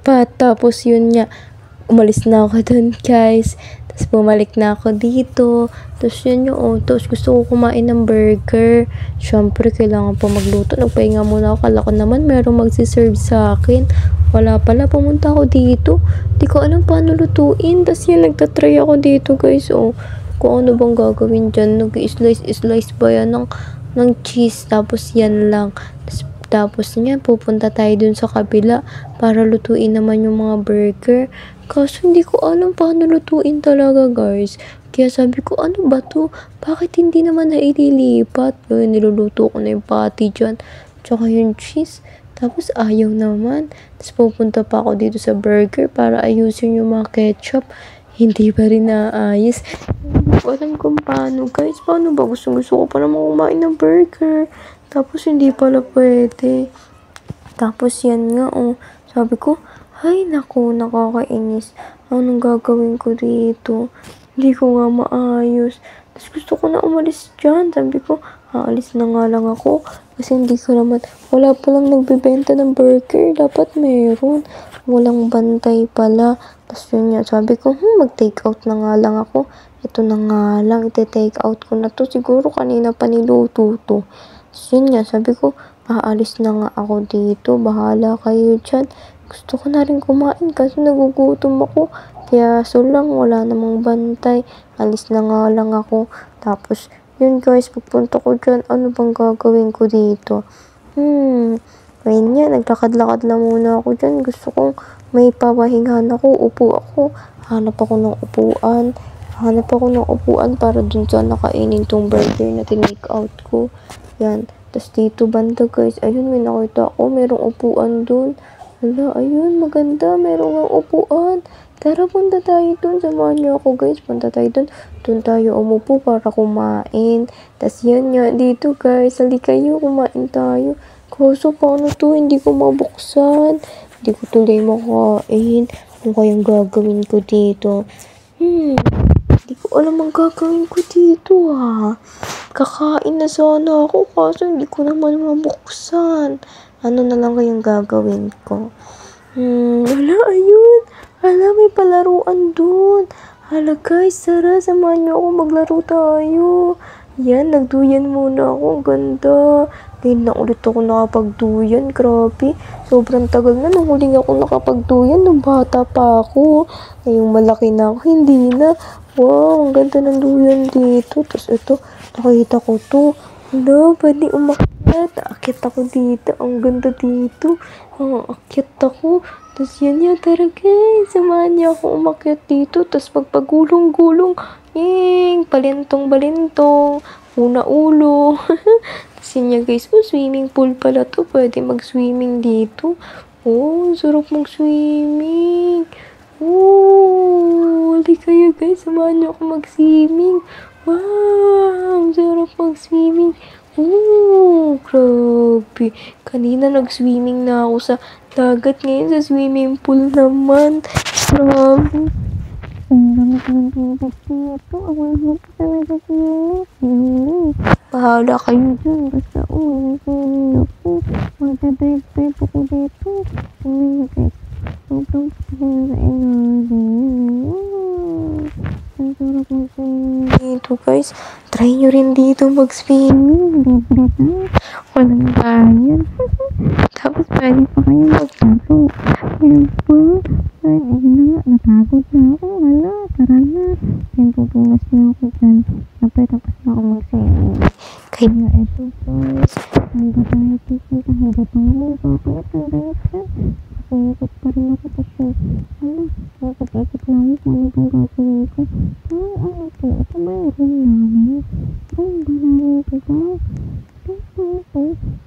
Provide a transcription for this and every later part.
pa. Tapos yun nga, umalis na ako dun guys. Tapos bumalik na ako dito. Tapos yun yung tapos gusto ko kumain ng burger. Syempre, kailangan pa magluto. Nagpahinga muna ako. Kala ko naman merong magsiserve sa akin. Wala pala. Pumunta ako dito. Di ko alam paano lutuin. Tapos yun, nagtatry ako dito guys. Kung ano bang gagawin dyan. Nag-slice ba yan ng cheese. Tapos yan lang. Tapos niya, pupunta tayo dun sa kabila para lutuin naman yung mga burger. Kaso hindi ko alam paano lutuin talaga guys. Kaya sabi ko, ano ba to? Bakit hindi naman na ililipat? Ngayon, niluluto ko na yung patty dyan. Tsaka yung cheese. Tapos ayaw naman. Tapos pupunta pa ako dito sa burger para ayusin yung mga ketchup. Hindi pa rin naayos. Hindi ko alam kung paano guys. Paano ba? Gusto ko pa naman kumain ng burger. Tapos hindi pala pwede. Tapos yan nga sabi ko, ay naku, nakakainis. Anong gagawin ko dito? Hindi ko nga maayos. Tapos gusto ko na umalis dyan. Sabi ko, aalis na nga lang ako. Kasi hindi ko naman, wala palang nagbebenta ng burger. Dapat meron. Walang bantay pala. Tapos yun nga, sabi ko, mag-take out na nga lang ako. Ito na nga lang, ite-take out ko na to. Siguro kanina pa niluto to. So, yun nga, sabi ko, aalis na nga ako dito. Bahala kayo dyan. Gusto ko na rin kumain kasi nagugutom ako. Kaya lang, wala namang bantay. Alis na nga lang ako. Tapos, yun guys, pupunta ko dyan. Ano bang gagawin ko dito? Ayun nga, naglakad-lakad lang muna ako dyan. Gusto kong may papahingahan ako. Upo ako. Hanap ako ng upuan para dun sa nakainin tong burger na tinake out ko. Yan. Tapos dito banda guys, ayun, may nakita ako, merong upuan dun. Hala, ayun, maganda, merong upuan. Tara, punta tayo dun. Samahan niyo ako guys, punta tayo dun. Dun tayo umupo para kumain. Tapos yan nga, dito guys, halika kayo, kumain tayo. Kaso paano to, hindi ko mabuksan. Hindi ko tuloy makain. Ano kayang gagawin ko dito? Hindi ko alam ang gagawin ko dito Kakain na sana ako kaso hindi ko naman mabuksan. Ano na lang kayang gagawin ko? Wala, ayun. Hala, may palaruan dun. Hala guys, tara, samahan niyo ako, maglaro tayo. Yan, nagduyan muna ako. Ang ganda. Ngayon na ulit ako nakapagduyan. Grabe. Sobrang tagal na. Nung huling ako nakapagduyan, nung bata pa ako. Ngayong malaki na ako, hindi na. Wow, ang ganda ng duyan dito. Tapos ito, nakita ko to. Hala, pwede umakyat. Aakyat ako dito. Ang ganda dito. Aakyat ako. Tapos yan yan, tara guys. Samahan niya ako umakyat dito. Tapos pagpagulong-gulong. Balintong-balintong. Una ulo. Tapos yun yan guys. Swimming pool pala to. Pwede mag-swimming dito. Sarap mag-swimming. Hindi kayo guys. Samahan niyo ako mag-swimming. Wow! Sarap mag-swimming. Grabe. Kanina nag-swimming na ako sa dagat. Ngayon sa swimming pool naman. Grabe. Bahala kayo dyan. Basta magdadive ako dito. Dito guys, try nyo rin dito mag-swimming. Walang bayan. Tapos pwede pa kayo magtago. Ayun po. Ayun na nga, natagod na ako. Hala, tara na. Ayun, pupunas na ako dyan. Tapos na ako mag-swimming. Kaya ito guys, hangga tayo pupunta. Hangga tayo. Bakit ang gayot yan? Ikot pa rin ako. Tapos ikot lang ako. Ano bang gagawin ko? Ano to? Ito ba yung room namin? Balarin ko ba?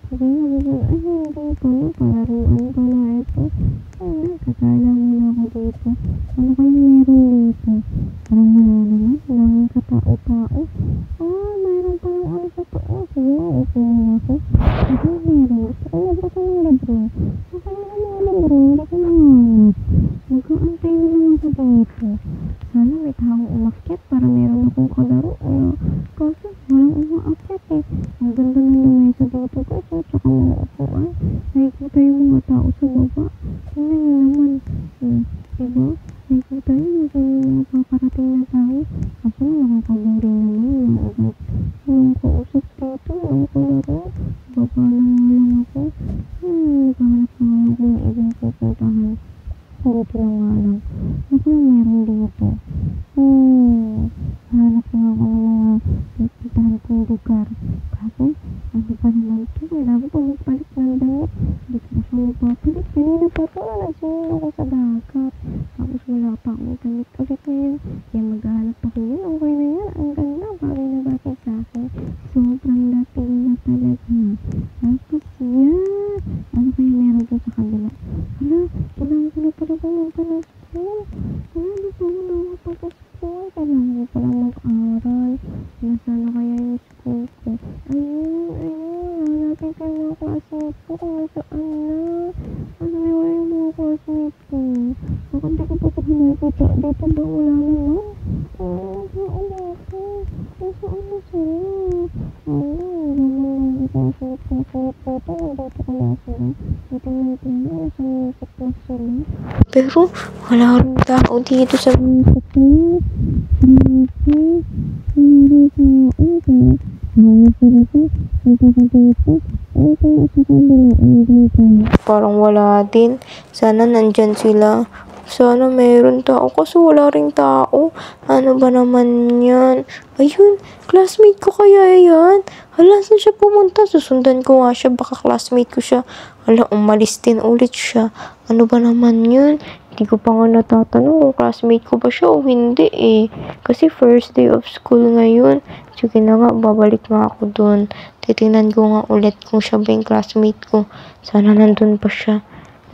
Sabi nga, hindi pala. Palaruan pala ito. Katala muna ako dito. Ano kayong meron dito? Parang wala naman. Walang katao-tao. Mayroon palang ano sa taas. Sige nga, upo muna ako. Sige, meron. Ano ba kayong libro? Nakaya na mga libro. Hindi ko nanganap. Nag-aantay na lang ako dito. Sana may taong umakyat para meron akong kalaro. Kasi walang umaakyat Ang ganda na naman sa dito guys. Tsaka mga upuan. Nakikita yung mga tao sa baba. Tingnan nyo naman. Diba? Nakikita yun, yung paparating na tao. Ako nakakaburi naman, mga yung kausap dito, ang kularo. Baba lang ako. Naghahanap na nga ako ng ibang pupuntahan. Dito lang nga lang. Ako lang meron dito. Hanap na ako ng mga pupuntahan kong lugar. Kaso, ano pa naman ito? Kailangan ko magpalit ng damit. Hindi ko siya magpapalit. Kanina pa ito, nalasingin ako sa dagat. Tapos wala pa akong damit ulit ngayon. Kaya maghahanap ako yun. Okay na yan. Ang ganda. Bagay na bagay sa akin. Sobrang dating na talaga. Tapos yan. Ano kaya meron dyan sa kabila? Hala, kailangan ko na pala pumunta ng school. Kailangan ko na pumunta sa school. Kailangan ko pala mag-aral. Nasaan na kaya yung school ko? Ayun. Hanapin ko yung mga classmates ko kung nasaan na. Ano na wala yung mga classmates ko? Bakit di ko pa ito nakikita? Dito ba wala naman? Nasaan na ako? Nasaan na sila? Naman dito ang sulit-sulit dito. Nandito ko na sila. Dito natin na. Nasa music na sila. Pero wala rin tao dito sa Music na. Hindi ko parang wala din. Sana nandyan sila. Sana mayroon tao. Kaso wala ring tao. Ano ba naman yan? Ayun, classmate ko kaya yan. Hala, saan siya pumunta? Susundan ko nga siya. Baka classmate ko siya. Hala, umalis din ulit siya. Ano ba naman yun? Hindi ko pa nga natatanong kung classmate ko ba siya o hindi eh. Kasi first day of school ngayon. Sige na nga, babalik nga ako dun. Titingnan ko nga ulit kung siya ba yung classmate ko. Sana nandun pa siya.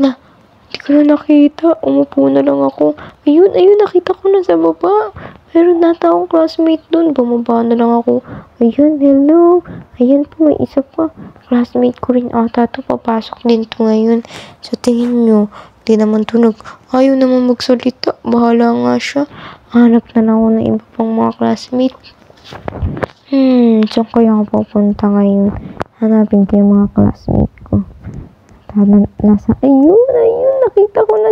Na, hindi ko na nakita. Umupo na lang ako. Ayun, nakita ko na sa baba. Meron nata akong classmate dun. Bumaba na lang ako. Ayun, hello. Ayan po, may isa pa. Classmate ko rin ata to. Papasok din to ngayon. Sa tingin nyo, di naman tunog. Ayaw naman magsalita. Bahala nga siya. Hanap na lang ako ng iba pang mga classmate. Saan kaya ako pupunta ngayon? Hanapin ko yung mga classmate ko. Ayun, nakita ko na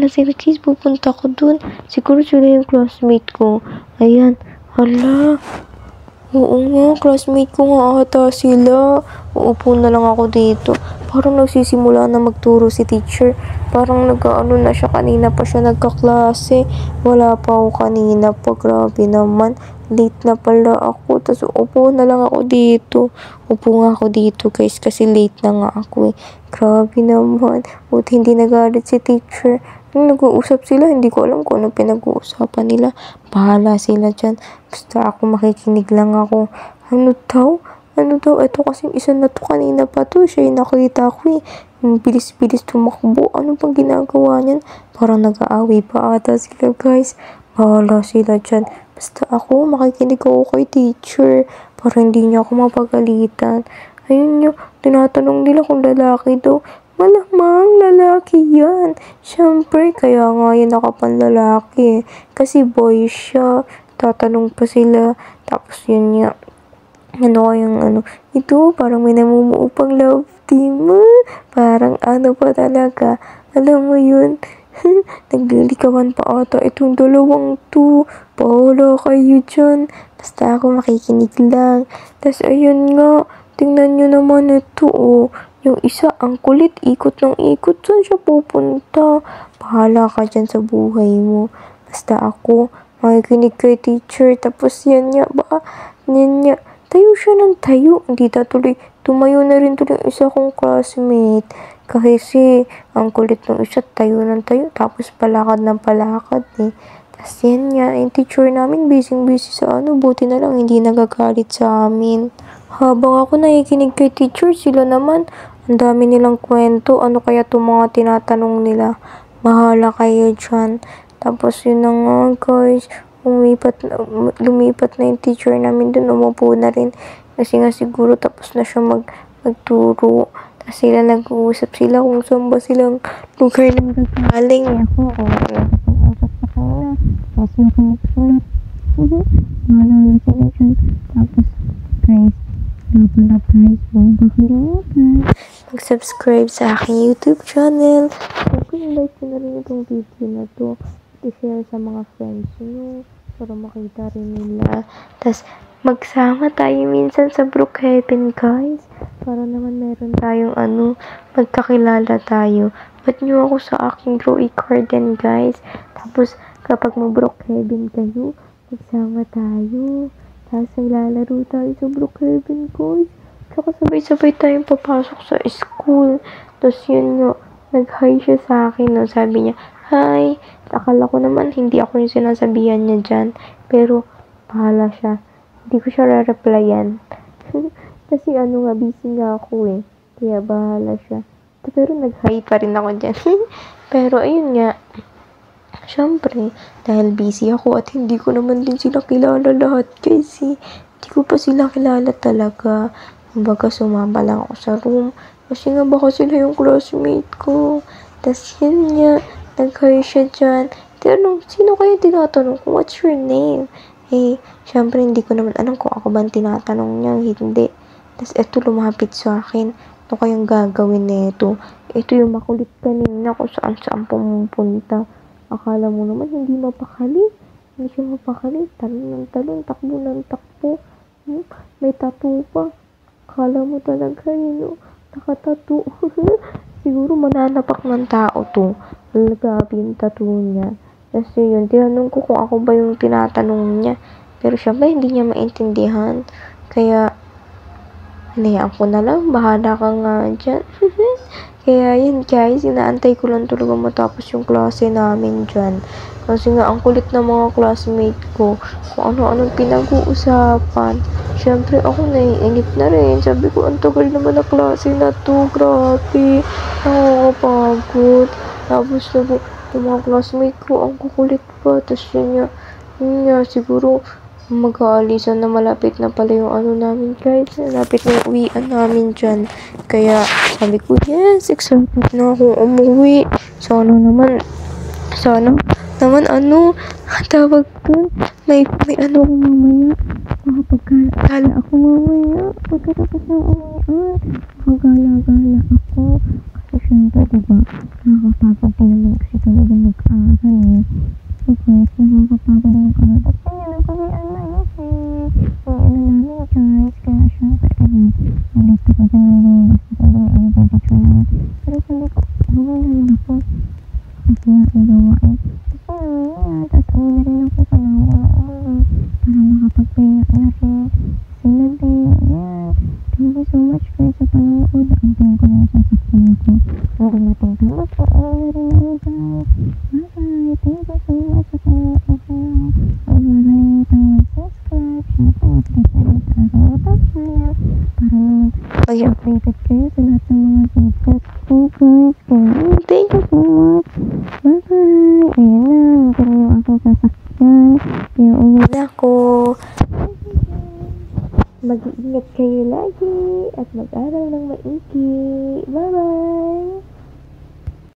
sila. Guys, pupunta ko dun. Siguro sila yung classmate ko. Ayan, hala. Oo nga, classmate ko nga ata sila. Uupo na lang ako dito. Parang nagsisimula na magturo si teacher. Parang nag-ano na siya, kanina pa siya nagkaklase. Wala pa ako kanina pa, grabe naman. Late na pala ako, tapos upo na lang ako dito. Upo nga ako dito guys, kasi late na nga ako eh. Grabe naman. Buti hindi nagalit si teacher. Nung nag-uusap sila, hindi ko alam kung ano pinag-uusapan nila. Bahala sila dyan. Basta ako makikinig lang ako. Ano daw? Ito kasi isa na to kanina pa to. Siya yung nakita ko eh. Yung bilis-bilis tumakbo. Ano bang ginagawa niyan? Parang nag-aaway pa ata sila guys. Bahala sila dyan. Basta ako, makikinig ako kay teacher. Para hindi niya ako mapagalitan. Ayun niyo, tinatanong nila kung lalaki daw. Malamang lalaki yan. Siyempre, kaya nga yan nakapanlalaki. Kasi boy siya. Tatanong pa sila. Tapos yun niya. Ano kayang ano. Ito, parang may namumuo pang love team. Parang ano pa talaga. Alam mo yun. Naglilikawan pa ata itong dalawang to. Paula kayo dyan. Basta ako makikinig lang. Tas ayun nga. Tingnan nyo naman ito oh. Yung isa, ang kulit, ikot ng ikot. Saan siya pupunta? Bahala ka dyan sa buhay mo. Basta ako, makikinig kay teacher. Tapos yan niya, tayo siya ng tayo. Hindi tuloy, tumayo na rin tuloy yung isa kong classmate. Kasi, ang kulit ng isa, tayo ng tayo. Tapos palakad ng palakad eh. Tapos yan niya, yung teacher namin, busy sa ano. Buti na lang, hindi nagagalit sa amin. Habang ako nakikinig kay teacher, sila naman, ang dami nilang kwento. Ano kaya itong mga tinatanong nila? Bahala kayo dyan. Tapos yun na nga guys, lumipat na yung teacher namin dun. Umupo na rin. Kasi nga siguro tapos na siya magturo. Tapos sila nag-uusap sila kung saan ba silang lugar na gagaling. Ako, nakapag-usap sa kanila. Tapos yung kumagsulat. Bahala na sila dyan. Tapos guys, mag-subscribe sa aking YouTube channel. i-like ko na rin itong video na to. At i-share sa mga friends nyo para makita rin nila. Tapos, magsama tayo minsan sa Brookhaven, guys. Para naman meron tayong magkakilala tayo. Ba't nyo ako sa aking Glowy Garden, guys? Tapos, kapag mag-Brookhaven kayo, magsama tayo. Tapos, naglalaro tayo sa Brookhaven, guys. Tsaka sabay-sabay tayong papasok sa school. Tapos, yun nga, nag-hi siya sa akin. No? Sabi niya, hi. Akala ko naman, hindi ako yung sinasabihan niya dyan. Pero, bahala siya. Hindi ko siya re-replyan. Kasi nga, busy nga ako eh. Kaya bahala siya. Pero nag-hi pa rin ako dyan. Pero ayun nga, syempre, dahil busy ako at hindi ko naman din sila kilala lahat kasi hindi ko pa sila kilala talaga. Kumbaga, sumama lang ako sa room. Kasi nga baka sila yung classmate ko. Tapos yun nga, nag-hi siya dyan. Tinanong, sino kaya tinatanong ko? What's your name? Eh, syempre hindi ko naman alam kung ako ba tinatanong niya. Hindi. Tapos eto lumapit sa akin. Ano kayang gagawin nito? Ito yung makulit kanina kung saan pumupunta. Akala mo naman hindi mapakali. Hindi siya mapakali. Talon ng talon, takbo ng takbo. May tattoo pa. Akala mo talaga yun, nakatattoo. Siguro mananapak ng tao to. Lagabi yung tattoo niya. Kasi yun, tinanong ko kung ako ba yung tinatanong niya. Pero siya ba hindi niya maintindihan? Kaya, hinayaan ko na lang, bahala ka nga dyan. Kaya yun guys, inaantay ko lang talaga matapos yung klase namin dyan. Kasi nga, ang kulit ng mga classmate ko, kung ano-anong pinag-uusapan. Syempre, ako naiinip na rin. Sabi ko, ang tagal naman na klase na to, grabe. Nakakapagod. Tapos yung mga classmate ko, ang kukulit pa. Tapos yun nga, siguro, mag-aalisan na malapit na pala yung namin guys. Malapit na yung uwian namin dyan. Kaya sabi ko, yes, excited na akong umuwi. Sana naman tawag dun. May ako mamaya. Makapagkala ako mamaya. Pagkatapos ng uwian, makagala-gala ako. Kasi syempre, diba, nakakapagod din naman kasi talaga mag-aaral eh. So guys, nakakapagod din mag-aaral. Kasi yun, nag-uwian na yun namin guys. Kaya syempre, nandito ko dyan namin. Gusto ko din picture namin. Pero sabi ko, gawin na rin ako. Kasi nga, igawain. Kasi namin tapos uwi na rin ako sa nawa na para makapagpahinga na rin. Sila din, yan. Thank you so much guys sa panonood. Antayin ko na yung sasakyan ko. Kung dumating tapos, uwi na rin ako guys. Bye-bye. Thank you so much sa panonood nyo. Huwag makalimutan mag-subscribe. Syempre, mag-click na rin sa aking YouTube channel para naman mag-updated kayo sa lahat ng mga videos ko guys. Thank you so much. Bye-bye. Ayan na, magkano yung aking sasakyan. Kaya uwi na ako. Mag-iingat kayo lagi at mag-aral ng maigi. Bye-bye!